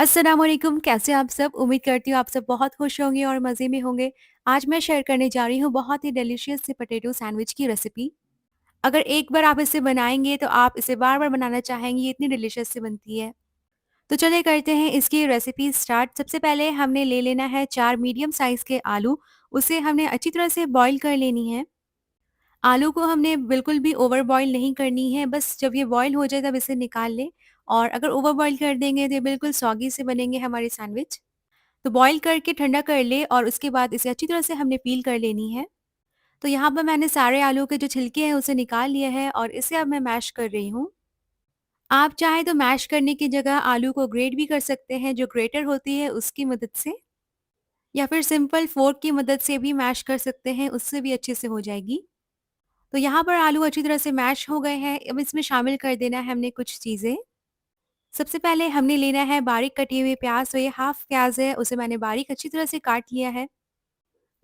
अस्सलाम वालेकुम, कैसे हैं आप सब? उम्मीद करती हूँ आप सब बहुत खुश होंगे और मज़े में होंगे। आज मैं शेयर करने जा रही हूँ बहुत ही डिलीशियस सी पोटैटो सैंडविच की रेसिपी। अगर एक बार आप इसे बनाएँगे तो आप इसे बार-बार बनाना चाहेंगे, ये इतनी डिलीशियस सी बनती है। तो चलिए करते हैं इसकी रेसिपी स्टार्ट। सबसे पहले हमने ले लेना है 4 मीडियम साइज़ के आलू, उसे हमने अच्छी तरह से बॉयल कर लेनी है। आलू को हमने बिल्कुल भी ओवर बॉयल नहीं करनी है, बस जब ये बॉयल हो जाए तब इसे निकाल लें और अगर ओवर बॉयल कर देंगे तो ये बिल्कुल सॉगी से बनेंगे हमारे सैंडविच। तो बॉयल करके ठंडा कर ले और उसके बाद इसे अच्छी तरह से हमने पील कर लेनी है। तो यहाँ पर मैंने सारे आलू के जो छिलके हैं उसे निकाल लिया है और इसे अब मैं मैश कर रही हूँ। आप चाहें तो मैश करने की जगह आलू को ग्रेट भी कर सकते हैं जो ग्रेटर होती है उसकी मदद से, या फिर सिंपल फोर्क की मदद से भी मैश कर सकते हैं, उससे भी अच्छे से हो जाएगी। तो यहाँ पर आलू अच्छी तरह से मैश हो गए हैं। अब इसमें शामिल कर देना है हमने कुछ चीज़ें। सबसे पहले हमने लेना है बारीक कटी हुई प्याज, तो ये हाफ प्याज है, उसे मैंने बारीक अच्छी तरह से काट लिया है।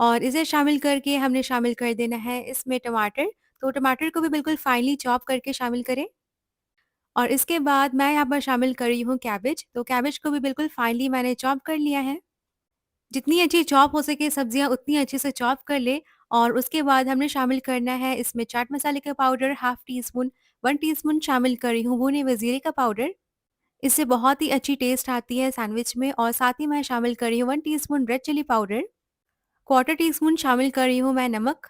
और इसे शामिल करके हमने शामिल कर देना है इसमें टमाटर। तो टमाटर को भी बिल्कुल फाइनली चॉप करके शामिल करें। और इसके बाद मैं यहाँ पर शामिल कर रही हूँ कैबेज। तो कैबेज को भी बिल्कुल फाइनली मैंने चॉप कर लिया है। जितनी अच्छी चॉप हो सके सब्जियाँ उतनी अच्छे से चॉप कर ले। और उसके बाद हमने शामिल करना है इसमें चाट मसाले का powder half tea spoon, 1 teaspoon शामिल कर रही हूँ भुने हुए जीरे का पाउडर। इससे बहुत ही अच्छी टेस्ट आती है सैंडविच में। और साथ ही मैं शामिल कर रही हूँ 1 teaspoon red chilli powder, quarter teaspoon शामिल कर रही हूँ मैं नमक।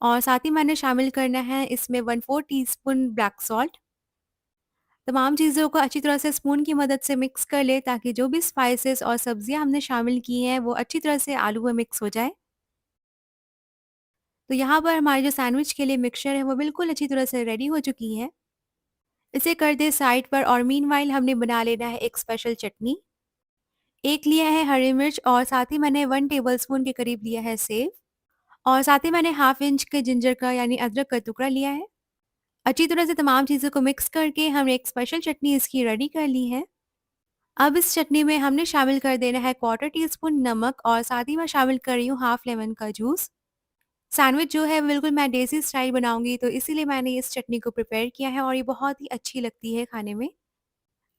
और साथ ही मैंने शामिल करना है इसमें 1/4 टीस्पून ब्लैक सॉल्ट। तमाम चीज़ों को अच्छी तरह से स्पून की मदद से मिक्स कर ले ताकि जो भी स्पाइसेस और सब्जियां हमने शामिल की हैं वो अच्छी तरह से आलू में मिक्स हो जाए। तो यहाँ पर हमारे जो सैंडविच के लिए मिक्सचर है वो बिल्कुल अच्छी तरह से रेडी हो चुकी है। इसे कर दे साइड पर और मीनवाइल हमने बना लेना है एक स्पेशल चटनी। एक लिया है हरी मिर्च और साथ ही मैंने 1 टेबलस्पून के करीब लिया है सेव। और साथ ही मैंने हाफ इंच के जिंजर का यानी अदरक का टुकड़ा लिया है। अच्छी तरह से तमाम चीज़ों को मिक्स करके हमने एक स्पेशल चटनी इसकी रेडी कर ली है। अब इस चटनी में हमने शामिल कर देना है क्वार्टर टी स्पून नमक और साथ ही मैं शामिल कर रही हूँ हाफ लेमन का जूस। सैंडविच जो है बिल्कुल मैं देसी स्टाइल बनाऊंगी तो इसीलिए मैंने इस चटनी को प्रिपेयर किया है और ये बहुत ही अच्छी लगती है खाने में।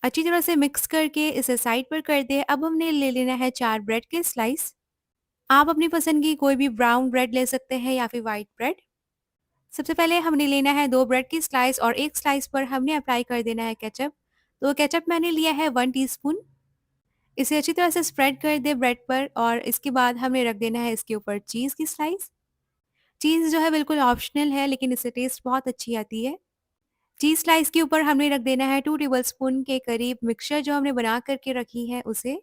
अच्छी तरह से मिक्स करके इसे साइड पर कर दे। अब हमने ले लेना है 4 ब्रेड के स्लाइस। आप अपनी पसंद की कोई भी ब्राउन ब्रेड ले सकते हैं या फिर व्हाइट ब्रेड। सबसे पहले हमने लेना है 2 ब्रेड की स्लाइस और एक स्लाइस पर हमने अप्लाई कर देना है केचप। तो केचप मैंने लिया है 1 टीस्पून। इसे अच्छी तरह से स्प्रेड कर दे ब्रेड पर और इसके बाद हमने रख देना है इसके ऊपर चीज़ की स्लाइस। चीज़ जो है बिल्कुल ऑप्शनल है लेकिन इससे टेस्ट बहुत अच्छी आती है। चीज़ स्लाइस के ऊपर हमने रख देना है 2 टेबलस्पून के करीब मिक्सचर जो हमने बना करके रखी है उसे।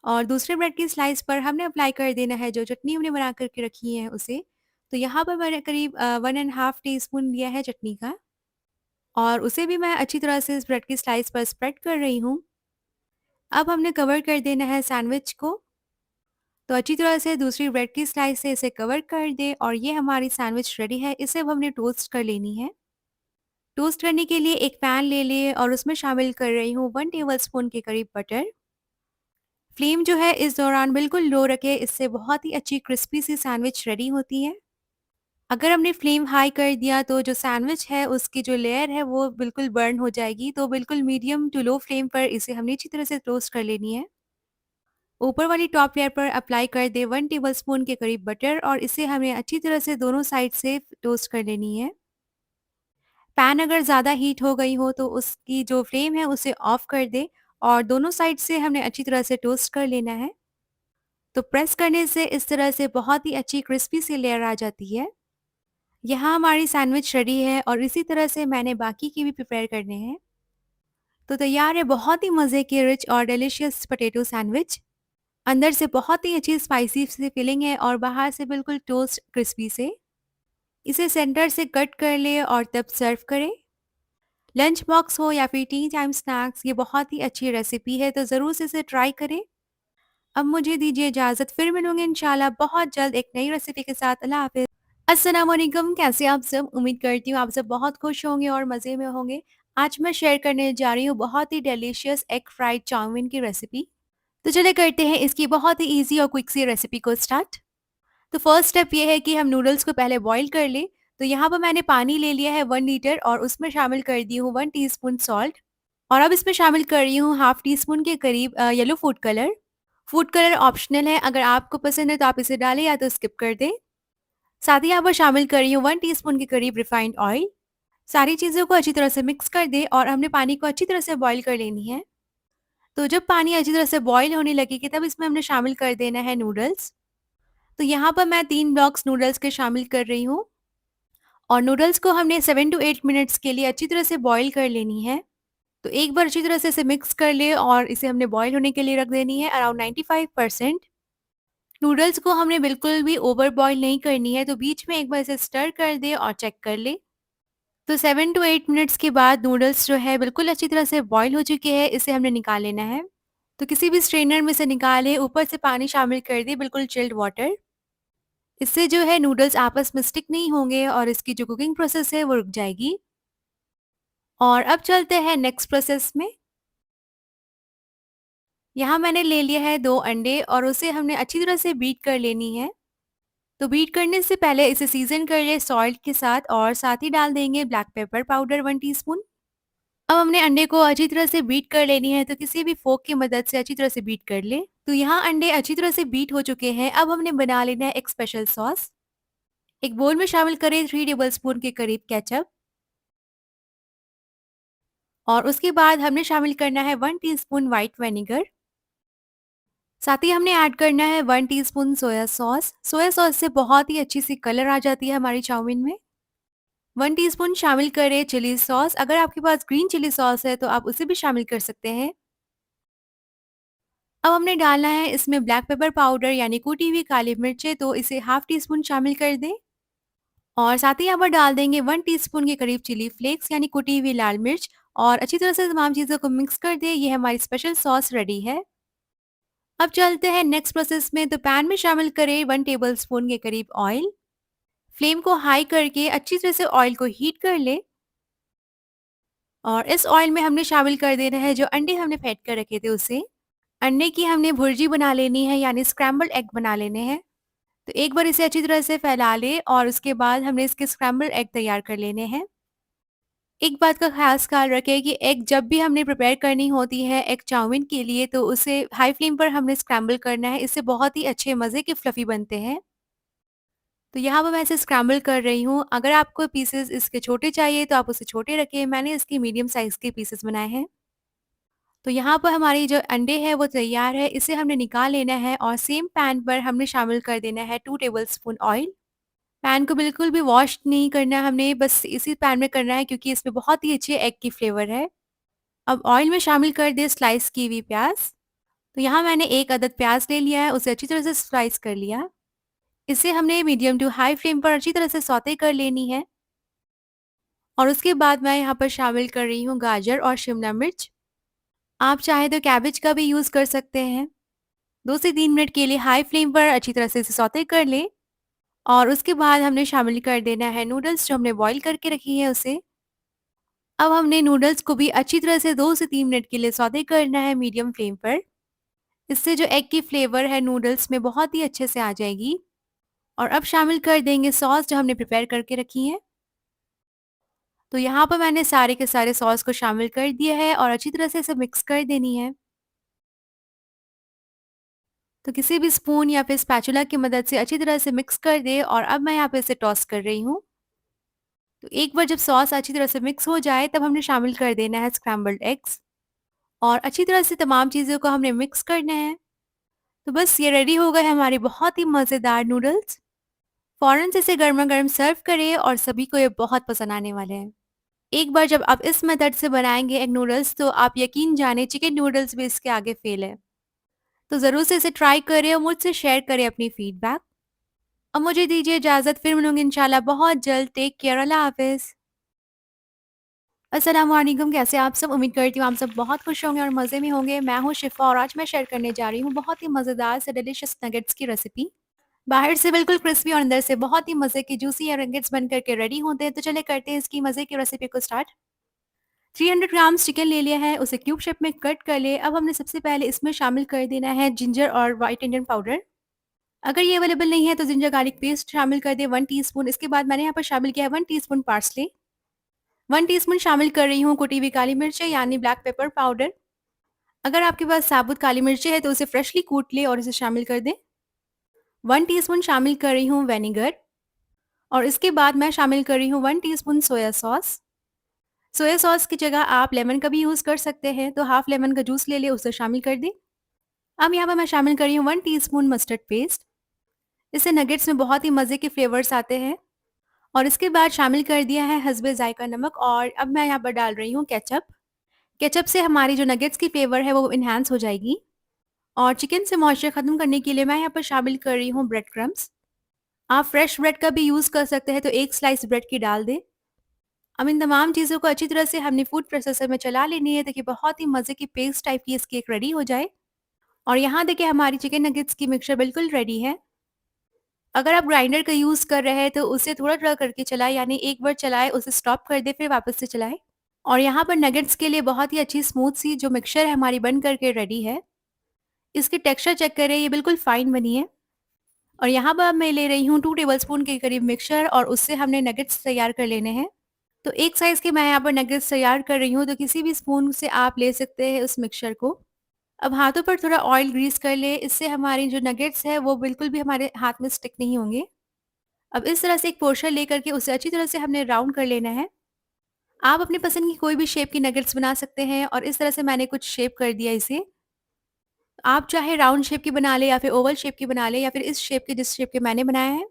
और दूसरे ब्रेड की स्लाइस पर हमने अप्लाई कर देना है जो चटनी हमने बना करके रखी है उसे। तो यहाँ पर मैंने करीब 1 एंड हाफ टीस्पून लिया है चटनी का। और उसे भी मैं अच्छी तरह से इस ब्रेड की स्लाइस पर स्प्रेड कर रही हूँ। अब हमने कवर कर देना है सैंडविच को। तो अच्छी तरह से दूसरी ब्रेड की स्लाइस से इसे कवर कर दे और ये हमारी सैंडविच रेडी है। इसे अब हमने टोस्ट कर लेनी है। टोस्ट करने के लिए एक पैन ले लिए और उसमें शामिल कर रही हूँ 1 टेबलस्पून के करीब बटर। फ्लेम जो है इस दौरान बिल्कुल लो रखें, इससे बहुत ही अच्छी क्रिस्पी सी सैंडविच रेडी होती है। अगर हमने फ्लेम हाई कर दिया तो जो सैंडविच है उसकी जो लेयर है वो बिल्कुल बर्न हो जाएगी। तो बिल्कुल मीडियम टू लो फ्लेम पर इसे हमने अच्छी तरह से टोस्ट कर लेनी है। ऊपर वाली टॉप लेयर पर अप्लाई कर दे 1 टेबलस्पून के करीब बटर और इसे हमें अच्छी तरह से दोनों साइड से टोस्ट कर लेनी है। पैन अगर ज़्यादा हीट हो गई हो तो उसकी जो फ्लेम है उसे ऑफ कर दे और दोनों साइड से हमने अच्छी तरह से टोस्ट कर लेना है। तो प्रेस करने से इस तरह से बहुत ही अच्छी क्रिस्पी सी लेयर आ जाती है। यहाँ हमारी सैंडविच रेडी है और इसी तरह से मैंने बाकी की भी प्रिपेयर करने हैं। तो तैयार है बहुत ही मज़े की रिच और डिलिशियस पोटैटो सैंडविच। अंदर से बहुत ही अच्छी स्पाइसी सी फीलिंग है और बाहर से बिल्कुल टोस्ट क्रिस्पी से। इसे सेंटर से कट कर ले और तब सर्व करें। लंच बॉक्स हो या फिर टी टाइम स्नैक्स, ये बहुत ही अच्छी रेसिपी है तो ज़रूर से इसे ट्राई करें। अब मुझे दीजिए इजाज़त, फिर मिलूंगे इंशाल्लाह बहुत जल्द एक नई रेसिपी के साथ। अल्लाह हाफ़िज़। अस्सलाम वालेकुम, कैसे हैं आप सब? उम्मीद करती हूँ आप सब बहुत खुश होंगे और मज़े में होंगे। आज मैं शेयर करने जा रही हूँ बहुत ही डिलीशियस एग फ्राइड चाउमीन की रेसिपी। तो चलिए करते हैं इसकी बहुत ही ईज़ी और क्विक सी रेसिपी को स्टार्ट। तो फर्स्ट स्टेप ये है कि हम नूडल्स को पहले बॉईल कर लें। तो यहाँ पर मैंने पानी ले लिया है 1 लीटर और उसमें शामिल कर दी हूँ 1 टीस्पून सॉल्ट और अब इसमें शामिल कर रही हूँ हाफ टी स्पून के करीब yellow food colour. Food colour optional है, अगर आपको पसंद है तो आप इसे डालें या तो स्किप कर दें। साथ ही यहाँ पर शामिल कर रही हूँ 1 टीस्पून के करीब रिफाइंड ऑयल। सारी चीज़ों को अच्छी तरह से मिक्स कर दें और हमने पानी को अच्छी तरह से बॉईल कर लेनी है। तो जब पानी अच्छी तरह से बॉईल होने लगेगी तब इसमें हमने शामिल कर देना है नूडल्स। तो यहाँ पर मैं 3 ब्लॉक्स नूडल्स के शामिल कर रही हूँ और नूडल्स को हमने 7 टू 8 मिनट्स के लिए अच्छी तरह से बॉईल कर लेनी है। तो एक बार अच्छी तरह से इसे मिक्स कर ले और इसे हमने बॉईल होने के लिए रख देनी है अराउंड 95%। नूडल्स को हमने बिल्कुल भी ओवर बॉईल नहीं करनी है, तो बीच में एक बार इसे स्टर कर दे और चेक कर ले। तो 7 टू 8 मिनट्स के बाद नूडल्स जो है बिल्कुल अच्छी तरह से बॉईल हो चुके हैं, इसे हमने निकाल लेना है। तो किसी भी स्ट्रेनर में से निकालें, ऊपर से पानी शामिल कर दें, बिल्कुल चिल्ड वाटर। इससे जो है नूडल्स आपस में स्टिक नहीं होंगे और इसकी जो कुकिंग प्रोसेस है वो रुक जाएगी। और अब चलते हैं नेक्स्ट प्रोसेस में। यहाँ मैंने ले लिया है 2 अंडे और उसे हमने अच्छी तरह से बीट कर लेनी है। तो बीट करने से पहले इसे सीज़न कर लें सॉल्ट के साथ और साथ ही डाल देंगे ब्लैक पेपर पाउडर 1 टीस्पून। अब हमने अंडे को अच्छी तरह से बीट कर लेनी है, तो किसी भी फोक की मदद से अच्छी तरह से बीट कर ले। तो यहाँ अंडे अच्छी तरह से बीट हो चुके हैं। अब हमने बना लेना है एक स्पेशल सॉस। एक बोल में शामिल करें 3 टेबलस्पून के करीब केचप और उसके बाद हमने शामिल करना है 1 टीस्पून व्हाइट विनेगर। साथ ही हमने ऐड करना है 1 teaspoon soya sauce. Soya sauce से बहुत ही अच्छी सी कलर आ जाती है हमारी चाउमीन में। 1 टीस्पून शामिल करें चिली सॉस। अगर आपके पास ग्रीन चिली सॉस है तो आप उसे भी शामिल कर सकते हैं। अब हमने डालना है इसमें ब्लैक पेपर पाउडर यानी कूटी हुई काली मिर्चें, तो इसे हाफ टी स्पून शामिल कर दें। और साथ ही यहाँ पर डाल देंगे 1 टीस्पून के करीब चिली फ्लेक्स यानी कुटी हुई लाल मिर्च और अच्छी तरह से तमाम चीज़ों को मिक्स कर दें। ये हमारी स्पेशल सॉस रेडी है। अब चलते हैं नेक्स्ट प्रोसेस में। तो पैन में शामिल करें 1 टेबलस्पून के करीब ऑयल। फ्लेम को हाई करके अच्छी तरह से ऑयल को हीट कर ले और इस ऑयल में हमने शामिल कर देना है जो अंडे हमने फेंट कर रखे थे उसे। अंडे की हमने भुर्जी बना लेनी है यानी स्क्रैम्बल्ड एग बना लेने हैं। तो एक बार इसे अच्छी तरह से फैला लें और उसके बाद हमने इसके स्क्रैम्बल्ड एग तैयार कर लेने हैं। एक बात का खास ख्याल रखें कि एग जब भी हमने प्रिपेयर करनी होती है एग चाउमीन के लिए, तो उसे हाई फ्लेम पर हमने स्क्रैम्बल करना है। इससे बहुत ही अच्छे मज़े के फ्लफी बनते हैं। तो यहाँ पर मैं इसे स्क्रैम्बल कर रही हूँ। अगर आपको पीसेस इसके छोटे चाहिए तो आप उसे छोटे रखें। मैंने इसके मीडियम साइज़ के पीसेस बनाए हैं। तो यहाँ पर हमारी जो अंडे हैं वो तैयार है। इसे हमने निकाल लेना है और सेम पैन पर हमने शामिल कर देना है 2 टेबलस्पून ऑयल। पैन को बिल्कुल भी वॉश नहीं करना है हमने, बस इसी पैन में करना है क्योंकि इसमें बहुत ही अच्छे एग की फ्लेवर है। अब ऑयल में शामिल कर दें स्लाइस की हुई प्याज। तो यहाँ मैंने 1 अदद प्याज ले लिया है, उसे अच्छी तरह से स्लाइस कर लिया। इसे हमने मीडियम टू हाई फ्लेम पर अच्छी तरह से सौते कर लेनी है। और उसके बाद मैं यहाँ पर शामिल कर रही हूँ गाजर और शिमला मिर्च। आप चाहे तो कैबेज का भी यूज़ कर सकते हैं। 2 से 3 मिनट के लिए हाई फ्लेम पर अच्छी तरह से इसे सौते कर लें और उसके बाद हमने शामिल कर देना है नूडल्स जो हमने बॉईल करके रखी है उसे। अब हमने नूडल्स को भी अच्छी तरह से 2 से 3 मिनट के लिए सौते करना है मीडियम फ्लेम पर। इससे जो एग की फ्लेवर है नूडल्स में बहुत ही अच्छे से आ जाएगी। और अब शामिल कर देंगे सॉस जो हमने प्रिपेयर करके रखी है। तो यहाँ पर मैंने सारे के सारे सॉस को शामिल कर दिया है और अच्छी तरह से इसे मिक्स कर देनी है। तो किसी भी स्पून या फिर स्पैचुला की मदद से अच्छी तरह से मिक्स कर दे और अब मैं यहाँ पे इसे टॉस कर रही हूँ। तो एक बार जब सॉस अच्छी तरह से मिक्स हो जाए तब हमने शामिल कर देना है स्क्रैम्बल्ड एग्स और अच्छी तरह से तमाम चीज़ों को हमने मिक्स करना है। तो बस ये रेडी हो गए हमारे बहुत ही मज़ेदार नूडल्स। फ़ौरन से इसे गरमा-गर्म सर्व करें और सभी को ये बहुत पसंद आने वाले हैं। एक बार जब आप इस मेथड से बनाएँगे एग नूडल्स तो आप यकीन जानें चिकन नूडल्स भी इसके आगे फ़ेल है। तो ज़रूर से इसे ट्राई करें और मुझसे शेयर करें अपनी फीडबैक। अब मुझे दीजिए इजाज़त, फिर मिलूँगी इंशाल्लाह बहुत जल्द। टेक केयर, अल्लाह हाफ़िज़। अस्सलाम वालेकुम, कैसे आप सब? उम्मीद करती हूँ आप सब बहुत खुश होंगे और मज़े में होंगे। मैं हूँ शिफ़ा और आज मैं शेयर करने जा रही हूँ बहुत ही मज़ेदार से डिलिशियस नगेट्स की रेसिपी। बाहर से बिल्कुल क्रिस्पी और अंदर से बहुत ही मज़े के जूसी या नगेट्स बन कर के रेडी होते हैं। तो चलिए करते हैं इसकी मज़े की रेसिपी को स्टार्ट। 300 ग्राम्स चिकन ले लिया है, उसे क्यूब शेप में कट कर ले। अब हमने सबसे पहले इसमें शामिल कर देना है जिंजर और व्हाइट इंडियन पाउडर। अगर ये अवेलेबल नहीं है तो जिंजर गार्लिक पेस्ट शामिल कर दें 1 टीस्पून। इसके बाद मैंने यहाँ पर शामिल किया है 1 टीस्पून पार्सले। 1 टीस्पून शामिल कर रही हूँ कुटी हुई काली मिर्चें यानी ब्लैक पेपर पाउडर। अगर आपके पास साबुत काली मिर्चें हैं तो उसे फ्रेशली कूट लें और इसे शामिल कर दें। 1 टीस्पून शामिल कर रही हूँ विनेगर और इसके बाद मैं शामिल कर रही हूँ 1 teaspoon soya sauce. Soya sauce की जगह आप लेमन का भी यूज़ कर सकते हैं, तो हाफ लेमन का जूस ले लें, उसे शामिल कर दें। अब यहाँ पर मैं शामिल कर रही हूँ 1 टीस्पून मस्टर्ड पेस्ट। इससे नगेट्स में बहुत ही मज़े के फ्लेवर्स आते हैं। और इसके बाद शामिल कर दिया है हस्बे ज़ायका नमक और अब मैं यहाँ पर डाल रही हूँ केचअप। केचअप से हमारी जो नगेट्स की फ्लेवर है वो एनहांस हो जाएगी। और चिकन से मॉइस्चर ख़त्म करने के लिए मैं यहाँ पर शामिल कर रही हूँ ब्रेड क्रम्स। आप फ्रेश ब्रेड का भी यूज़ कर सकते हैं, तो 1 स्लाइस ब्रेड की डाल दें। अब इन तमाम चीज़ों को अच्छी तरह से हमने फूड प्रोसेसर में चला लेनी है ताकि बहुत ही मज़े की पेस्ट टाइप की इसकी एक रेडी हो जाए। और यहाँ देखिए हमारी चिकन नगेट्स की मिक्सचर बिल्कुल रेडी है। अगर आप ग्राइंडर का यूज़ कर रहे हैं तो उसे थोड़ा-थोड़ा करके चलाएँ, यानी एक बार चलाएँ, उसे स्टॉप कर दें, फिर वापस से चलाएँ। और यहाँ पर नगेट्स के लिए बहुत ही अच्छी स्मूथ सी जो मिक्सचर है हमारी बन कर के रेडी है। इसकी टेक्सचर चेक करें, ये बिल्कुल फाइन बनी है। और यहाँ पर मैं ले रही हूँ 2 टेबलस्पून के करीब मिक्सचर और उससे हमने नगेट्स तैयार कर लेने हैं। तो एक साइज़ के मैं यहाँ पर नगेट्स तैयार कर रही हूँ, तो किसी भी स्पून से आप ले सकते हैं उस मिक्सचर को। अब हाथों पर थोड़ा ऑयल ग्रीस कर लें, इससे हमारी जो नगेट्स है वो बिल्कुल भी हमारे हाथ में स्टिक नहीं होंगे। अब इस तरह से एक पोर्शन लेकर के उसे अच्छी तरह से हमने राउंड कर लेना है। आप अपनी पसंद की कोई भी शेप की नगेट्स बना सकते हैं और इस तरह से मैंने कुछ शेप कर दिया इसे। आप चाहे राउंड शेप की बना लें या फिर ओवल शेप की बना लें या फिर इस शेप के जिस शेप के मैंने बनाया है।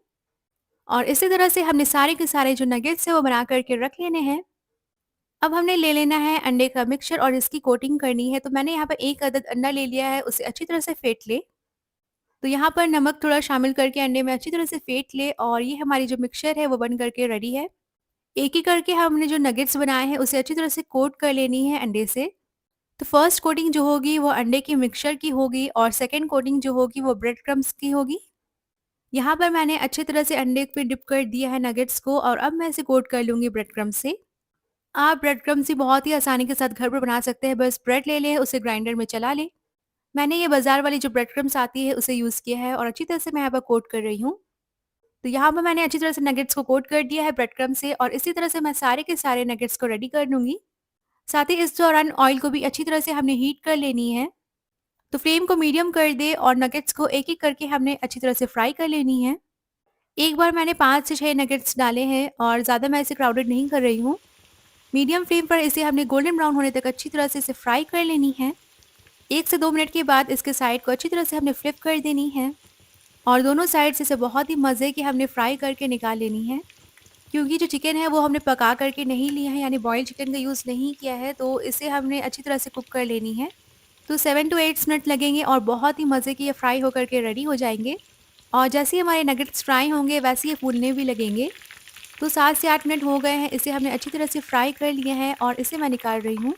और इसी तरह से हमने सारे के सारे जो नगेट्स हैं वो बना कर के रख लेने हैं। अब हमने ले लेना है अंडे का मिक्सचर और इसकी कोटिंग करनी है। तो मैंने यहाँ पर 1 अदद अंडा ले लिया है, उसे अच्छी तरह से फेंट लें। तो यहाँ पर नमक थोड़ा शामिल करके अंडे में अच्छी तरह से फेंट लें और ये हमारी जो मिक्सचर है वो बन करके रेडी है। एक एक करके हमने जो नगेट्स बनाए हैं उसे अच्छी तरह से कोट कर लेनी है अंडे से। तो फर्स्ट कोटिंग जो होगी वो अंडे की मिक्सचर की होगी और सेकंड कोटिंग जो होगी वो ब्रेड क्रम्स की होगी। यहाँ पर मैंने अच्छी तरह से अंडे पे डिप कर दिया है नगेट्स को और अब मैं इसे कोट कर लूँगी ब्रेड क्रम्स से। आप ब्रेड क्रम्स भी बहुत ही आसानी के साथ घर पर बना सकते हैं, बस ब्रेड ले लें, उसे ग्राइंडर में चला लें। मैंने ये बाज़ार वाली जो ब्रेड क्रम्स आती है उसे यूज़ किया है और अच्छी तरह से मैं यहाँ पर कोट कर रही हूँ। तो यहाँ पर मैंने अच्छी तरह से नगेट्स को कोट कर दिया है ब्रेड क्रम्स से और इसी तरह से मैं सारे के सारे नगेट्स को रेडी कर लूँगी। साथ ही इस दौरान ऑयल को भी अच्छी तरह से हमने हीट कर लेनी है। तो फ्लेम को मीडियम कर दें और नगेट्स को एक-एक करके हमने अच्छी तरह से फ्राई कर लेनी है। एक बार मैंने 5 से 6 नगेट्स डाले हैं और ज़्यादा मैं इसे क्राउडेड नहीं कर रही हूँ। मीडियम फ्लेम पर इसे हमने गोल्डन ब्राउन होने तक अच्छी तरह से इसे फ्राई कर लेनी है। 1 से 2 मिनट के बाद इसके साइड को अच्छी तरह से हमने फ्लिप कर देनी है और दोनों साइड से इसे बहुत ही मज़े की हमने फ्राई करके निकाल लेनी है। क्योंकि जो चिकन है वो हमने पका करके नहीं लिया है, यानी बॉइल्ड चिकन का यूज़ नहीं किया है, तो इसे हमने अच्छी तरह से कुक कर लेनी है। तो 7 टू 8 मिनट लगेंगे और बहुत ही मज़े के ये फ्राई होकर के रेडी हो जाएँगे। और जैसे ही हमारे नगेट्स फ्राई होंगे वैसे ये फूलने भी लगेंगे। तो 7 से 8 मिनट हो गए हैं, इसे हमने अच्छी तरह से फ्राई कर लिया है और इसे मैं निकाल रही हूँ।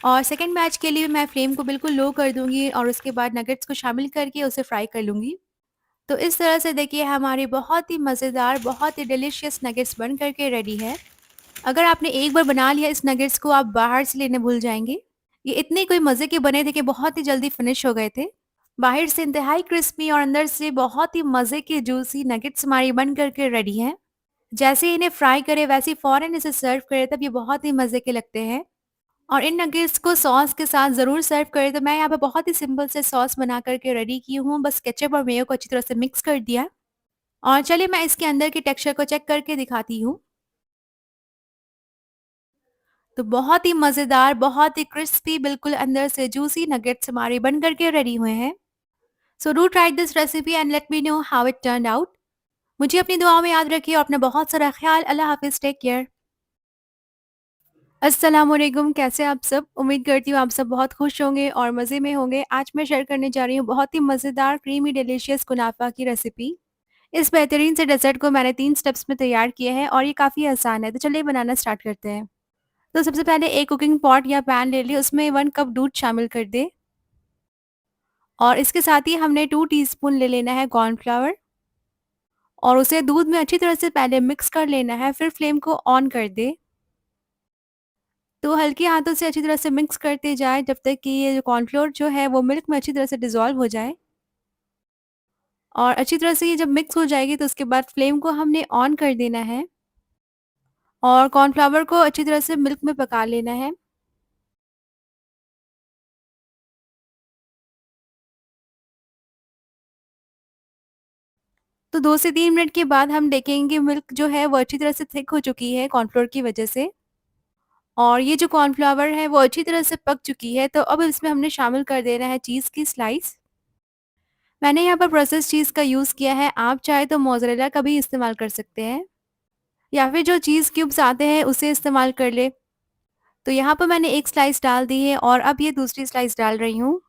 और सेकंड बैच के लिए मैं फ्लेम को बिल्कुल लो कर दूँगी और उसके बाद नगेट्स को शामिल करके उसे फ्राई कर लूँगी। तो इस तरह से देखिए हमारी बहुत ही मज़ेदार, बहुत ही डिलीशियस नगेट्स बन कर के रेडी है। अगर आपने एक बार बना लिया इस नगेट्स को, आप बाहर से लेने भूल जाएँगे। ये इतने कोई मज़े के बने थे कि बहुत ही जल्दी फिनिश हो गए थे। बाहर से इंतहाई क्रिस्पी और अंदर से बहुत ही मज़े के जूसी नगेट्स हमारी बन कर के रेडी हैं। जैसे ही इन्हें फ्राई करें वैसे ही फ़ौरन इसे सर्व करें, तब ये बहुत ही मज़े के लगते हैं। और इन नगेट्स को सॉस के साथ ज़रूर सर्व करें। तो मैं यहाँ पे बहुत ही सिंपल से सॉस बना कर के रेडी की हूँ। बस केचअप और मेयो को अच्छी तरह से मिक्स कर दिया और चलिए मैं इसके अंदर के टेक्सचर को चेक करके दिखाती हूँ। तो बहुत ही मज़ेदार, बहुत ही क्रिस्पी, बिल्कुल अंदर से जूसी नगेट्स हमारे बन कर के रेडी हुए हैं। So do try this recipe and let me know how it turned out. मुझे अपनी दुआओं में याद रखिए और अपना बहुत सारा ख्याल। अल्लाह हाफ़िज़, टेक केयर। अस्सलाम वालेकुम, कैसे हैं आप सब? उम्मीद करती हूँ आप सब बहुत खुश होंगे और मज़े में होंगे। आज मैं शेयर करने जा रही हूँ बहुत ही मज़ेदार क्रीमी डिलीशियस कुनाफा की रेसिपी। इस बेहतरीन से डेज़र्ट को मैंने 3 स्टेप्स में तैयार किया है और ये काफ़ी आसान है। तो चलिए बनाना स्टार्ट करते हैं। तो सबसे पहले एक कुकिंग पॉट या पैन ले लें, उसमें 1 कप दूध शामिल कर दें और इसके साथ ही हमने 2 टीस्पून ले लेना है कॉर्नफ्लावर और उसे दूध में अच्छी तरह से पहले मिक्स कर लेना है, फिर फ्लेम को ऑन कर दें। तो हल्के हाथों से अच्छी तरह से मिक्स करते जाएँ जब तक कि ये जो कॉर्नफ्लोर जो है वो मिल्क में अच्छी तरह से डिज़ॉल्व हो जाए। और अच्छी तरह से ये जब मिक्स हो जाएगी तो उसके बाद फ्लेम को हमने ऑन कर देना है और कॉर्नफ्लावर को अच्छी तरह से मिल्क में पका लेना है। तो 2 से 3 मिनट के बाद हम देखेंगे मिल्क जो है वो अच्छी तरह से थिक हो चुकी है कॉर्नफ्लोर की वजह से। और ये जो कॉर्नफ्लावर है वो अच्छी तरह से पक चुकी है, तो अब इसमें हमने शामिल कर देना है चीज़ की स्लाइस। मैंने यहाँ पर प्रोसेस्ड चीज़ का यूज़ किया है, आप चाहे तो मोज़रेला का भी इस्तेमाल कर सकते हैं या फिर जो चीज़ क्यूब्स आते हैं उसे इस्तेमाल कर लें। तो यहाँ पर मैंने 1 स्लाइस डाल दी है और अब ये दूसरी स्लाइस डाल रही हूँ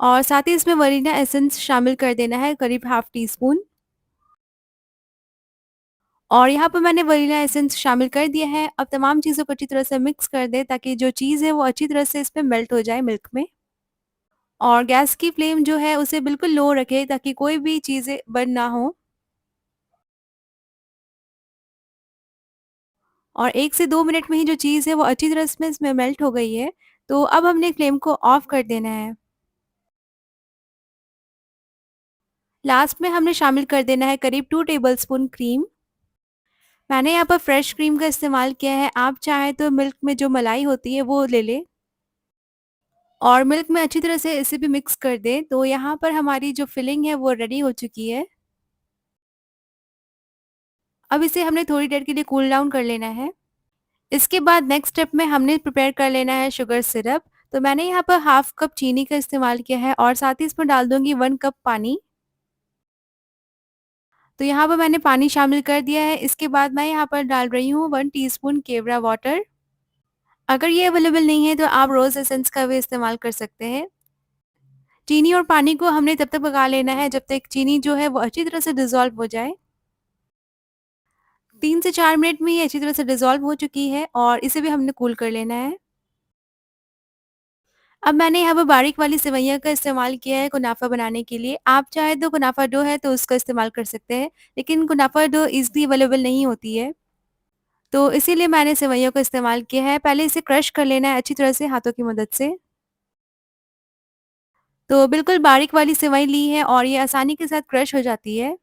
और साथ ही इसमें वनीला एसेंस शामिल कर देना है करीब हाफ टी स्पून। और यहाँ पर मैंने वनीला एसेंस शामिल कर दिया है। अब तमाम चीज़ों को अच्छी तरह से मिक्स कर दें ताकि जो चीज़ है वो अच्छी तरह से इसमें मेल्ट हो जाए मिल्क में। और गैस की फ्लेम जो है उसे बिल्कुल लो रखें ताकि कोई भी चीज़ें बर्न ना हो। और 1 से 2 मिनट में ही जो चीज़ है वो अच्छी तरह से इसमें मेल्ट हो गई है। तो अब हमने फ्लेम को ऑफ कर देना है। लास्ट में हमने शामिल कर देना है करीब 2 टेबलस्पून क्रीम। मैंने यहाँ पर फ्रेश क्रीम का इस्तेमाल किया है, आप चाहें तो मिल्क में जो मलाई होती है वो ले लें। और मिल्क में अच्छी तरह से इसे भी मिक्स कर दें। तो यहाँ पर हमारी जो फिलिंग है वो रेडी हो चुकी है। अब इसे हमने थोड़ी देर के लिए कूल डाउन कर लेना है। इसके बाद नेक्स्ट स्टेप में हमने प्रिपेयर कर लेना है शुगर सिरप। तो मैंने यहाँ पर हाफ कप चीनी का इस्तेमाल किया है और साथ ही इसमें डाल दूँगी 1 कप पानी। तो यहाँ पर मैंने पानी शामिल कर दिया है। इसके बाद मैं यहाँ पर डाल रही हूँ 1 टीस्पून केवड़ा वाटर। अगर ये अवेलेबल नहीं है तो आप रोज़ एसेंस का भी इस्तेमाल कर सकते हैं। चीनी और पानी को हमने तब तक पका लेना है जब तक चीनी जो है वो अच्छी तरह से डिज़ोल्व हो जाए। 3 से 4 मिनट में ये अच्छी तरह से डिज़ोल्व हो चुकी है और इसे भी हमने कूल कर लेना है। अब मैंने यहाँ पर बारीक वाली सेवइयाँ का इस्तेमाल किया है कुनाफा बनाने के लिए। आप चाहे तो कुनाफा डो है तो उसका इस्तेमाल कर सकते हैं, लेकिन कुनाफा डो ईज़िली अवेलेबल नहीं होती है। तो इसीलिए मैंने सेवइयों का इस्तेमाल किया है। पहले इसे क्रश कर लेना है अच्छी तरह से हाथों की मदद से। तो बिल्कुल बारीक वाली सेवई ली है और ये आसानी के साथ क्रश हो जाती है।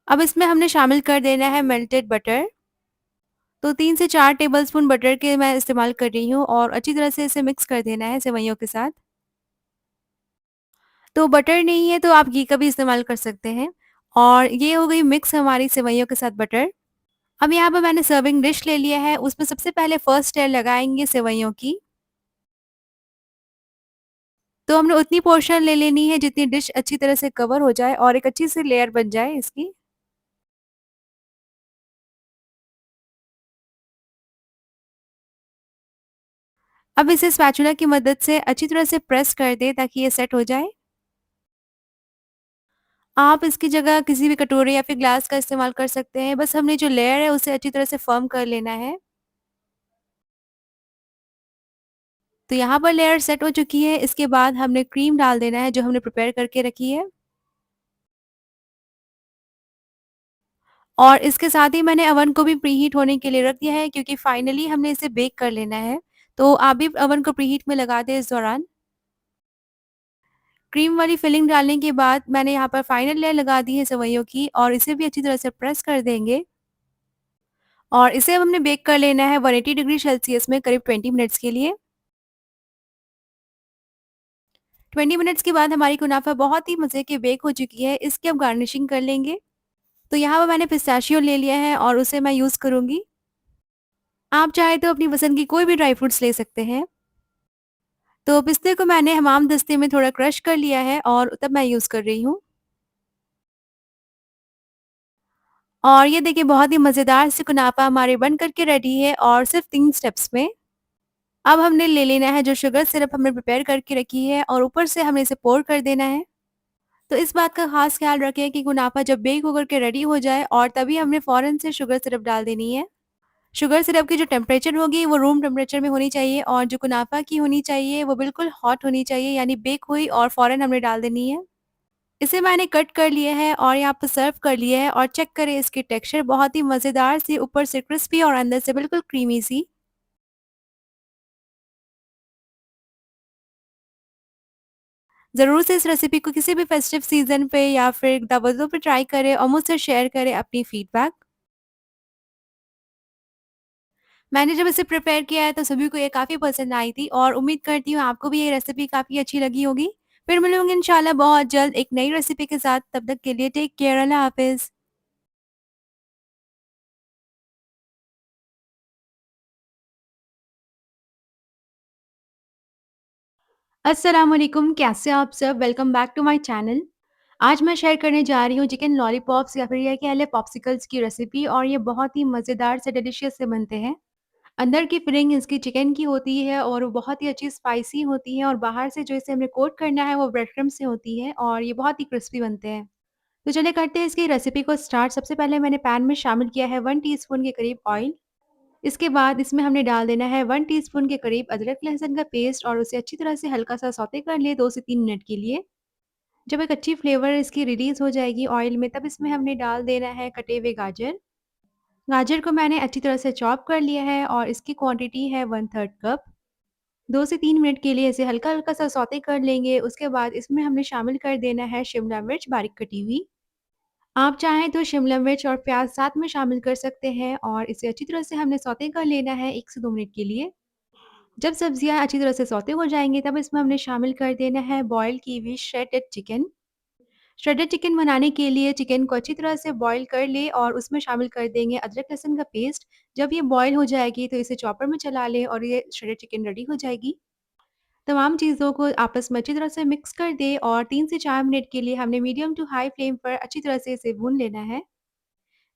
अब इसमें हमने शामिल कर देना है मेल्टेड बटर। तो 3 से 4 टेबलस्पून बटर के मैं इस्तेमाल कर रही हूँ और अच्छी तरह से इसे मिक्स कर देना है सेवइयों के साथ। तो बटर नहीं है तो आप घी का भी इस्तेमाल कर सकते हैं। और ये हो गई मिक्स हमारी सेवइयों के साथ बटर। अब यहाँ पर मैंने सर्विंग डिश ले लिया है, उसमें सबसे पहले फर्स्ट लेयर लगाएँगे सेवइयों की। तो हमने उतनी पोर्शन ले लेनी है जितनी डिश अच्छी तरह से कवर हो जाए और एक अच्छी सी लेयर बन जाए इसकी। अब इसे स्पैचुला की मदद से अच्छी तरह से प्रेस कर दें ताकि ये सेट हो जाए। आप इसकी जगह किसी भी कटोरे या फिर ग्लास का इस्तेमाल कर सकते हैं। बस हमने जो लेयर है उसे अच्छी तरह से फ़र्म कर लेना है। तो यहाँ पर लेयर सेट हो चुकी है। इसके बाद हमने क्रीम डाल देना है जो हमने प्रिपेयर करके रखी है। और इसके साथ ही मैंने ओवन को भी प्रीहीट होने के लिए रख दिया है क्योंकि फाइनली हमने इसे बेक कर लेना है। तो आप भी ओवन को प्रीहीट में लगा दें इस दौरान। क्रीम वाली फिलिंग डालने के बाद मैंने यहाँ पर फाइनल लेयर लगा दी है सेवइयों की और इसे भी अच्छी तरह से प्रेस कर देंगे। और इसे अब हमने बेक कर लेना है 180 डिग्री सेल्सियस में करीब 20 मिनट्स के लिए। 20 मिनट्स के बाद हमारी कुनाफा बहुत ही मज़े की बेक हो चुकी है। इसकी अब गार्निशिंग कर लेंगे। तो यहाँ पर मैंने पिस्ताशियो ले लिया है और उसे मैं यूज़ करूँगी। आप चाहे तो अपनी पसंद की कोई भी ड्राई फ्रूट्स ले सकते हैं। तो पिस्ते को मैंने हमाम दस्ते में थोड़ा क्रश कर लिया है और तब मैं यूज़ कर रही हूँ। और ये देखिए बहुत ही मज़ेदार सी कुनाफा हमारी बन कर के रेडी है और सिर्फ़ 3 स्टेप्स में। अब हमने ले लेना है जो शुगर सिरप हमने प्रिपेयर करके रखी है और ऊपर से हमें इसे पोर कर देना है। तो इस बात का ख़ास ख़्याल रखें कि कुनाफा जब बेक होकर के रेडी हो जाए और तभी हमने फ़ौरन से शुगर सिरप डाल देनी है। शुगर सिरप की जो टेम्परेचर होगी वो रूम टेम्परेचर में होनी चाहिए और जो कुनाफा की होनी चाहिए वो बिल्कुल हॉट होनी चाहिए, यानी बेक हुई और फ़ौरन हमने डाल देनी है। इसे मैंने कट कर लिया है और यहाँ पे सर्व कर लिया है और चेक करें इसकी टेक्सचर बहुत ही मज़ेदार सी, ऊपर से क्रिस्पी और अंदर से बिल्कुल क्रीमी सी। ज़रूर से इस रेसिपी को किसी भी फेस्टिव सीज़न पे या फिर दावतों पे ट्राई करें और मुझसे शेयर करें अपनी फीडबैक। मैंने जब इसे प्रिपेयर किया है तो सभी को ये काफ़ी पसंद आई थी और उम्मीद करती हूँ आपको भी ये रेसिपी काफ़ी अच्छी लगी होगी। फिर मिलूँगी इंशाल्लाह बहुत जल्द एक नई रेसिपी के साथ, तब तक के लिए टेक केयर, अल्लाह हाफ़िज़। अस्सलाम वालेकुम, कैसे हैं आप सब? Welcome back to my channel. आज मैं शेयर करने जा रही हूँ चिकन लॉलीपॉप्स या फिर ये कह लें पॉप्सिकल्स की रेसिपी और ये बहुत ही मज़ेदार से डिलीशियस से बनते हैं। अंदर की फिलिंग इसकी चिकन की होती है और वो बहुत ही अच्छी स्पाइसी होती है और बाहर से जो इसे हमें कोट करना है वो ब्रेड क्रम्ब से होती है और ये बहुत ही क्रिस्पी बनते हैं। तो चलिए करते हैं इसकी रेसिपी को स्टार्ट। सबसे पहले मैंने पैन में शामिल किया है 1 टीस्पून के करीब ऑयल। इसके बाद इसमें हमने डाल देना है 1 टीस्पून के करीब अदरक लहसुन का पेस्ट और उसे अच्छी तरह से हल्का-सा सौते कर लिए 2 से 3 मिनट के लिए। जब एक अच्छी फ्लेवर इसकी रिलीज़ हो जाएगी ऑयल में, तब इसमें हमने डाल देना है कटे हुए गाजर। गाजर को मैंने अच्छी तरह से चॉप कर लिया है और इसकी क्वांटिटी है 1/3 कप। 2 से 3 मिनट के लिए इसे हल्का-हल्का सा सौते कर लेंगे। उसके बाद इसमें हमने शामिल कर देना है शिमला मिर्च बारीक कटी हुई। आप चाहें तो शिमला मिर्च और प्याज़ साथ में शामिल कर सकते हैं और इसे अच्छी तरह से हमने सौते कर लेना है 1 से 2 मिनट के लिए। जब सब्जियाँ अच्छी तरह से सौते हो जाएँगी, तब इसमें हमने शामिल कर देना है बॉयल की हुई श्रेडेड चिकन। श्रेडेड चिकन बनाने के लिए चिकन को अच्छी तरह से बॉयल कर लें और उसमें शामिल कर देंगे अदरक लहसुन का पेस्ट। जब ये बॉयल हो जाएगी तो इसे चॉपर में चला लें और ये श्रेडेड चिकन रेडी हो जाएगी। तमाम चीज़ों को आपस में अच्छी तरह से मिक्स कर दें और 3 से 4 मिनट के लिए हमने मीडियम टू हाई फ्लेम पर अच्छी तरह से इसे भून लेना है।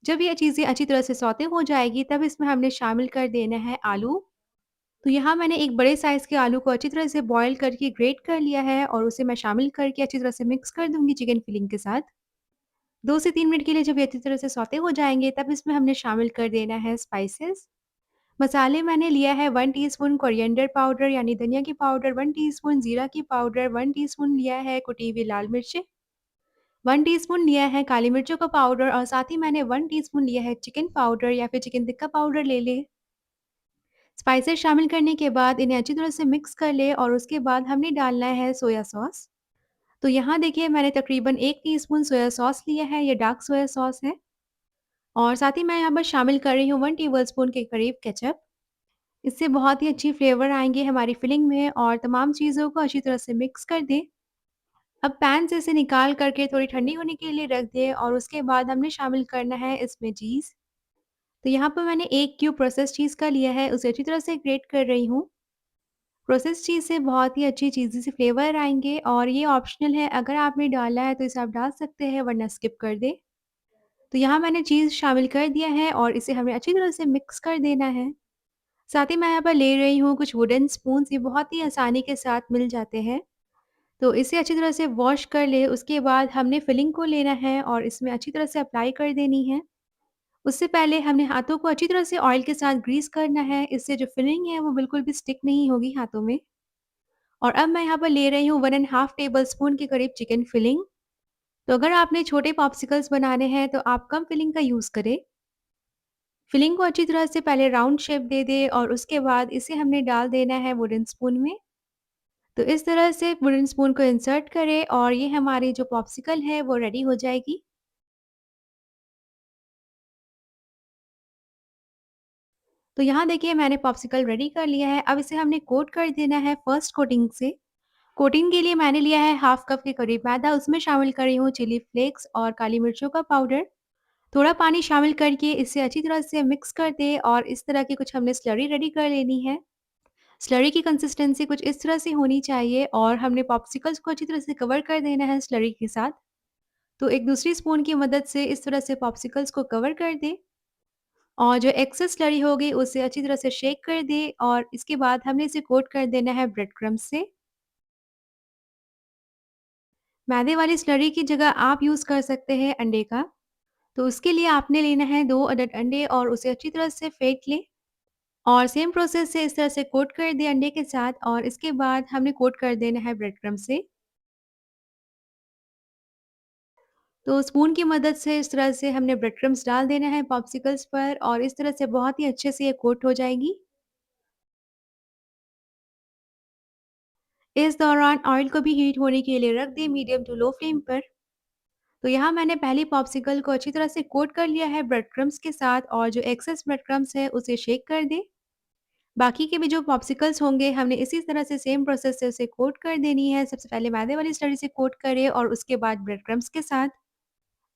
जब ये चीज़ें अच्छी तरह से सौते हो जाएगी, तब इसमें हमने शामिल कर देना है आलू। तो यहाँ मैंने एक बड़े साइज़ के आलू को अच्छी तरह से बॉयल करके ग्रेट कर लिया है और उसे मैं शामिल करके अच्छी तरह से मिक्स कर दूँगी चिकन फिलिंग के साथ। 2 से 3 मिनट के लिए जब ये अच्छी तरह से सौते हो जाएँगे, तब इसमें हमने शामिल कर देना है स्पाइसेस। मसाले मैंने लिया है 1 टीस्पून कोरिएंडर पाउडर यानी धनिया की पाउडर, 1 टीस्पून जीरा की पाउडर, 1 टीस्पून लिया है कुटी हुई लाल मिर्चें, 1 टीस्पून लिया है काली मिर्चों का पाउडर और साथ ही मैंने 1 टीस्पून लिया है चिकन पाउडर या फिर चिकन टिक्का पाउडर ले लें। स्पाइसेस शामिल करने के बाद इन्हें अच्छी तरह से मिक्स कर लें और उसके बाद हमने डालना है सोया सॉस। तो यहाँ देखिए मैंने तकरीबन 1 टीस्पून सोया सॉस लिया है, ये डार्क सोया सॉस है और साथ ही मैं यहाँ पर शामिल कर रही हूँ 1 टेबलस्पून के करीब केचअप। इससे बहुत ही अच्छी फ्लेवर आएँगे हमारी फिलिंग में और तमाम चीज़ों को अच्छी तरह से मिक्स कर दें। अब पैन से इसे निकाल करके थोड़ी ठंडी होने के लिए रख दें और उसके बाद हमने शामिल करना है इसमें चीज़। तो यहाँ पर मैंने 1 क्यूब प्रोसेस्ड चीज़ का लिया है, उसे अच्छी तरह से ग्रेट कर रही हूँ। प्रोसेस्ड चीज़ से बहुत ही अच्छी चीज़ी से फ्लेवर आएँगे और ये ऑप्शनल है, अगर आपने डालना है तो इसे आप डाल सकते हैं वरना स्किप कर दें। तो यहाँ मैंने चीज़ शामिल कर दिया है और इसे हमें अच्छी तरह से मिक्स कर देना है। साथ ही मैं यहाँ पर ले रही हूँ कुछ वुडन स्पून्स, ये बहुत ही आसानी के साथ मिल जाते हैं। तो इसे अच्छी तरह से वॉश कर लें, उसके बाद हमने फिलिंग को लेना है और इसमें अच्छी तरह से अप्लाई कर देनी है। उससे पहले हमने हाथों को अच्छी तरह से ऑयल के साथ ग्रीस करना है, इससे जो फिलिंग है वो बिल्कुल भी स्टिक नहीं होगी हाथों में। और अब मैं यहाँ पर ले रही हूँ 1 एंड हाफ टेबलस्पून के करीब चिकन फिलिंग। तो अगर आपने छोटे पॉप्सिकल्स बनाने हैं तो आप कम फिलिंग का यूज़ करें। फिलिंग को अच्छी तरह से पहले राउंड शेप दे दें और उसके बाद इसे हमने डाल देना है वुडन स्पून में। तो इस तरह से वुडन स्पून को इंसर्ट करें और ये हमारी जो पॉप्सिकल है वो रेडी हो जाएगी। तो यहाँ देखिए मैंने पॉप्सिकल रेडी कर लिया है। अब इसे हमने कोट कर देना है फर्स्ट कोटिंग से। कोटिंग के लिए मैंने लिया है हाफ कप के करीब मैदा, उसमें शामिल कर रही हूँ चिली फ्लेक्स और काली मिर्चों का पाउडर। थोड़ा पानी शामिल करके इसे अच्छी तरह से मिक्स कर दें और इस तरह की कुछ हमने स्लरी रेडी कर लेनी है। स्लरी की कंसिस्टेंसी कुछ इस तरह से होनी चाहिए और हमने पॉप्सिकल्स को अच्छी तरह से कवर कर देना है स्लरी के साथ। तो एक दूसरी स्पून की मदद से इस तरह से पॉप्सिकल्स को कवर कर दें और जो एक्सेस स्लरी होगी उसे अच्छी तरह से शेक कर दें और इसके बाद हमने इसे कोट कर देना है ब्रेड क्रम्ब से। मैदे वाली स्लरी की जगह आप यूज़ कर सकते हैं अंडे का। तो उसके लिए आपने लेना है 2 अदद अंडे और उसे अच्छी तरह से फेंट लें और सेम प्रोसेस से इस तरह से कोट कर दें अंडे के साथ और इसके बाद हमने कोट कर देना है ब्रेड क्रम्ब से। तो स्पून की मदद से इस तरह से हमने ब्रेड क्रम्ब्स डाल देना है पॉप्सिकल्स पर और इस तरह से बहुत ही अच्छे से ये कोट हो जाएगी। इस दौरान ऑयल को भी हीट होने के लिए रख दें मीडियम टू लो फ्लेम पर। तो यहाँ मैंने पहली पॉप्सिकल को अच्छी तरह से कोट कर लिया है ब्रेड क्रम्ब्स के साथ और जो एक्सेस ब्रेड क्रम्ब्स है उसे शेक कर दें। बाकी के भी जो पॉप्सिकल्स होंगे हमने इसी तरह से सेम प्रोसेस से उसे कोट कर देनी है। सबसे पहले मैदे वाली स्लरी से कोट करें और उसके बाद ब्रेड क्रम्ब्स के साथ।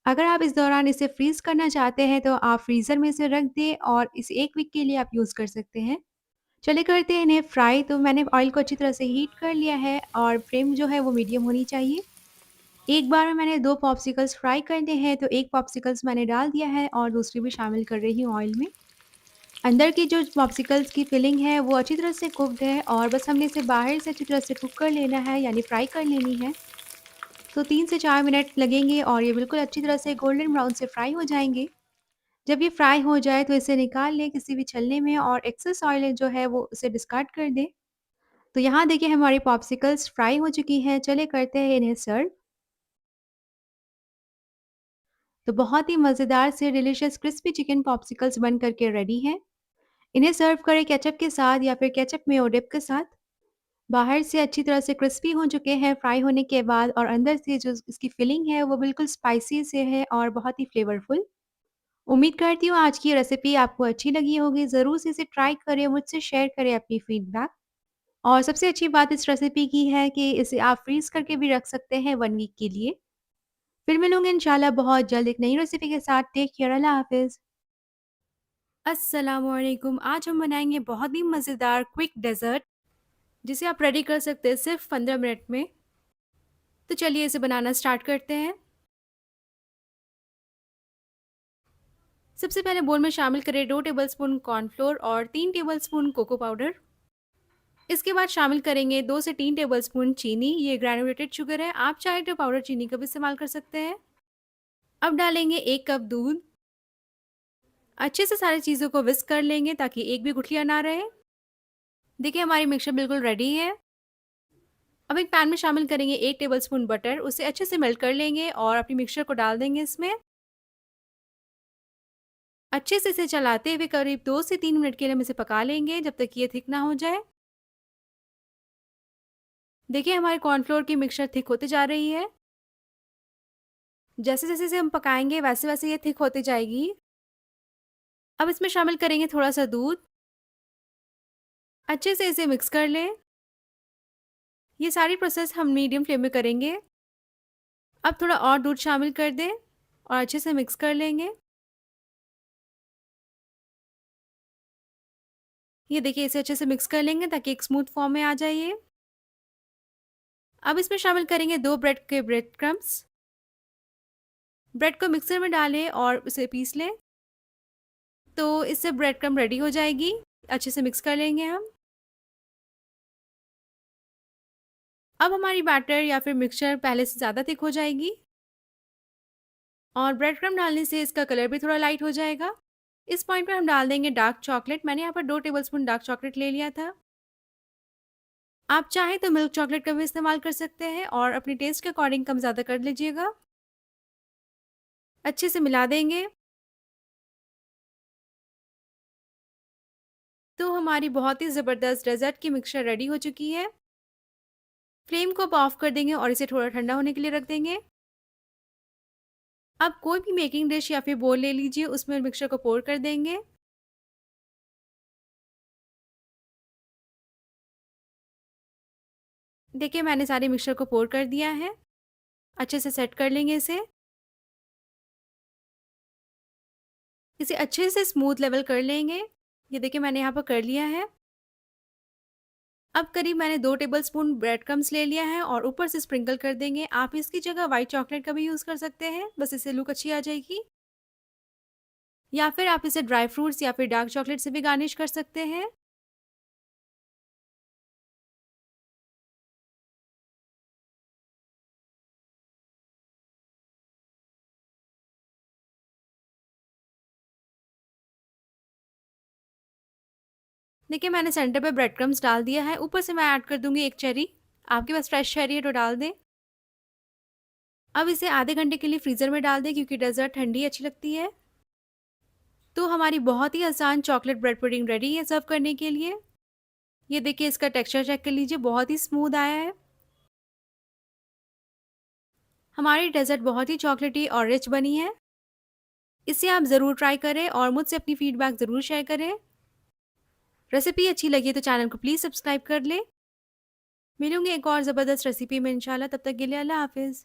अगर आप इस दौरान इसे फ्रीज़ करना चाहते हैं तो आप फ्रीज़र में इसे रख दें और इसे 1 वीक के लिए आप यूज़ कर सकते हैं। चलिए करते हैं इन्हें फ्राई। तो मैंने ऑयल को अच्छी तरह से हीट कर लिया है और फ्लेम जो है वो मीडियम होनी चाहिए। एक बार में मैंने 2 पॉप्सिकल्स फ्राई करने हैं, तो 1 पॉप्सिकल्स मैंने डाल दिया है और दूसरी भी शामिल कर रही हूँ ऑयल में। अंदर की जो पॉप्सिकल्स की फिलिंग है वो अच्छी तरह से कुक्ड है और बस हमने इसे बाहर से अच्छी तरह से कुक कर लेना है, यानी फ्राई कर लेनी है। तो 3 से 4 मिनट लगेंगे और ये बिल्कुल अच्छी तरह से गोल्डन ब्राउन से फ्राई हो जाएँगे। जब ये फ्राई हो जाए तो इसे निकाल लें किसी भी छलनी में और एक्सेस ऑयल जो है वो उसे डिस्कार्ड कर दें। तो यहाँ देखिए हमारी पॉप्सिकल्स फ्राई हो चुकी हैं, चलिए करते हैं इन्हें सर्व। तो बहुत ही मज़ेदार से डिलीशियस क्रिस्पी चिकन पॉप्सिकल्स बन कर के रेडी हैं। इन्हें सर्व करें केचप के साथ या फिर केचप मेयो डिप के साथ। बाहर से अच्छी तरह से क्रिस्पी हो चुके हैं फ्राई होने के बाद और अंदर से जो इसकी फिलिंग है वो बिल्कुल स्पाइसी से है और बहुत ही फ्लेवरफुल। उम्मीद करती हूँ आज की ये रेसिपी आपको अच्छी लगी होगी। ज़रूर से इसे ट्राई करें, मुझसे शेयर करें अपनी फीडबैक। और सबसे अच्छी बात इस रेसिपी की है कि इसे आप फ्रीज़ करके भी रख सकते हैं 1 वीक के लिए। फिर मिलूँगी इंशाल्लाह बहुत जल्द एक नई रेसिपी के साथ। टेक केयर, अल्लाह हाफ़िज़। अस्सलामुअलैकुम। आज हम बनाएँगे बहुत ही मज़ेदार क्विक डेज़र्ट, जिसे आप रेडी कर सकते हैं सिर्फ़ 15 मिनट में। तो चलिए इसे बनाना स्टार्ट करते हैं। सबसे पहले बोल में शामिल करें 2 टेबलस्पून कॉर्नफ्लोर और 3 टेबलस्पून कोको पाउडर। इसके बाद शामिल करेंगे 2 से 3 टेबलस्पून चीनी, ये ग्रैन्युलेटेड शुगर है, आप चाहे तो पाउडर चीनी का भी इस्तेमाल कर सकते हैं। अब डालेंगे 1 कप दूध। अच्छे से सारी चीज़ों को विस्क कर लेंगे ताकि एक भी गुठलियाँ ना रहे। देखिए हमारी मिक्सचर बिल्कुल रेडी है। अब एक पैन में शामिल करेंगे 1 टेबलस्पून बटर, उसे अच्छे से मेल्ट कर लेंगे और अपनी मिक्सचर को डाल देंगे इसमें। अच्छे से इसे चलाते हुए करीब 2 से 3 मिनट के लिए हम इसे पका लेंगे जब तक ये थिक ना हो जाए। देखिए हमारे कॉर्नफ्लोर की मिक्सचर थिक होती जा रही है। जैसे-जैसे इसे हम पकाएँगे वैसे-वैसे ये थिक होती जाएगी। अब इसमें शामिल करेंगे थोड़ा-सा दूध। अच्छे से इसे मिक्स कर लें। ये सारी प्रोसेस हम मीडियम फ्लेम में करेंगे। अब थोड़ा और दूध शामिल कर दें और अच्छे से मिक्स कर लेंगे। ये देखिए इसे अच्छे से मिक्स कर लेंगे ताकि एक स्मूथ फॉर्म में आ जाए ये। अब इसमें शामिल करेंगे 2 ब्रेड के ब्रेड क्रम्ब्स। ब्रेड को मिक्सर में डालें और उसे पीस लें। तो इससे ब्रेड क्रम्ब रेडी हो जाएगी। अच्छे से मिक्स कर लेंगे हम। अब हमारी बैटर या फिर मिक्सचर पहले से ज़्यादा थिक हो जाएगी और ब्रेड क्रम्ब डालने से इसका कलर भी थोड़ा लाइट हो जाएगा। इस पॉइंट पर हम डाल देंगे डार्क चॉकलेट। मैंने यहाँ पर 2 टेबलस्पून डार्क चॉकलेट ले लिया था। आप चाहें तो मिल्क चॉकलेट का भी इस्तेमाल कर सकते हैं और अपने टेस्ट के अकॉर्डिंग कम ज़्यादा कर लीजिएगा। अच्छे से मिला देंगे। तो हमारी बहुत ही ज़बरदस्त डेज़र्ट की मिक्सचर रेडी हो चुकी है। फ्लेम को अब ऑफ कर देंगे और इसे थोड़ा ठंडा होने के लिए रख देंगे। अब कोई भी बेकिंग डिश या फिर बोल ले लीजिए, उसमें मिक्सचर को पोर कर देंगे। देखिए मैंने सारे मिक्सचर को पोर कर दिया है। अच्छे से सेट कर लेंगे इसे। इसे अच्छे से स्मूथ लेवल कर लेंगे। ये देखिए मैंने यहाँ पर कर लिया है। अब करीब मैंने 2 टेबलस्पून ब्रेड क्रम्ब्स ले लिया है और ऊपर से स्प्रिंकल कर देंगे। आप इसकी जगह व्हाइट चॉकलेट का भी यूज़ कर सकते हैं, बस इससे लुक अच्छी आ जाएगी। या फिर आप इसे ड्राई फ्रूट्स या फिर डार्क चॉकलेट से भी गार्निश कर सकते हैं। देखिए मैंने सेंटर पे ब्रेड क्रम्ब्स डाल दिया है। ऊपर से मैं ऐड कर दूँगी 1 चेरी। आपके पास फ्रेश चेरी है तो डाल दें। अब इसे आधे घंटे के लिए फ्रीज़र में डाल दें क्योंकि डेज़र्ट ठंडी अच्छी लगती है। तो हमारी बहुत ही आसान चॉकलेट ब्रेड पुडिंग रेडी है सर्व करने के लिए। ये देखिए इसका टेक्सचर चेक कर लीजिए, बहुत ही स्मूथ आया है। हमारी डेज़र्ट बहुत ही चॉकलेटी और रिच बनी है। इसे आप ज़रूर ट्राई करें और मुझसे अपनी फीडबैक ज़रूर शेयर करें। रेसिपी अच्छी लगी तो चैनल को प्लीज़ सब्सक्राइब कर लें। मिलूँगी एक और ज़बरदस्त रेसिपी में इंशाल्लाह, तब तक के लिए अल्लाह हाफ़िज़।